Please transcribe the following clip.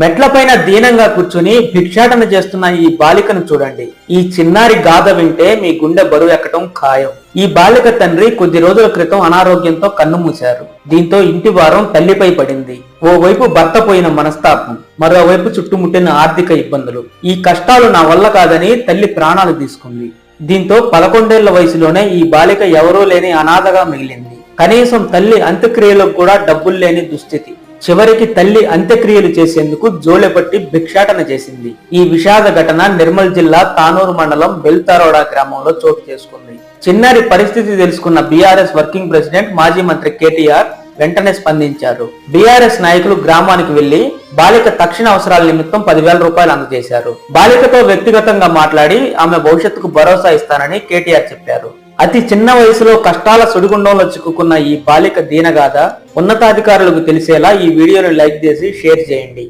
మెట్లపైన దీనంగా కూర్చుని భిక్షాటన చేస్తున్న ఈ బాలికను చూడండి. ఈ చిన్నారి గాథ వింటే మీ గుండె బరువు ఎక్కడం ఖాయం. ఈ బాలిక తండ్రి కొద్ది రోజుల క్రితం అనారోగ్యంతో కన్నుమూశారు. దీంతో ఇంటి భారం తల్లిపై పడింది. ఓవైపు భర్త పోయిన మనస్తాపం, మరోవైపు చుట్టుముట్టిన ఆర్థిక ఇబ్బందులు. ఈ కష్టాలు నా వల్ల కాదని తల్లి ప్రాణాలు తీసుకుంది. దీంతో 11 ఏళ్ల వయసులోనే ఈ బాలిక ఎవరూ లేని అనాథగా మిగిలింది. కనీసం తల్లి అంత్యక్రియలకు కూడా డబ్బులు లేని దుస్థితి. చివరికి తల్లి అంత్యక్రియలు చేసేందుకు జోలెపట్టి భిక్షాటన చేసింది. ఈ విషాద ఘటన నిర్మల్ జిల్లా తానూరు మండలం బెల్తారోడా గ్రామంలో చోటు చేసుకుంది. చిన్నారి పరిస్థితి తెలుసుకున్న బీఆర్ఎస్ వర్కింగ్ ప్రెసిడెంట్ మాజీ మంత్రి కేటీఆర్ వెంటనే స్పందించారు. బీఆర్ఎస్ నాయకులు గ్రామానికి వెళ్లి బాలిక తక్షణ అవసరాల నిమిత్తం 10,000 రూపాయలు అందజేశారు. బాలికతో వ్యక్తిగతంగా మాట్లాడి ఆమె భవిష్యత్తుకు భరోసా ఇస్తానని కేటీఆర్ చెప్పారు. అతి చిన్న వయసులో కష్టాల సుడిగుండంలో చిక్కుకున్న ఈ బాలిక దీనగాథ ఉన్నతాధికారులకు తెలిసేలా ఈ వీడియోను లైక్ చేసి షేర్ చేయండి.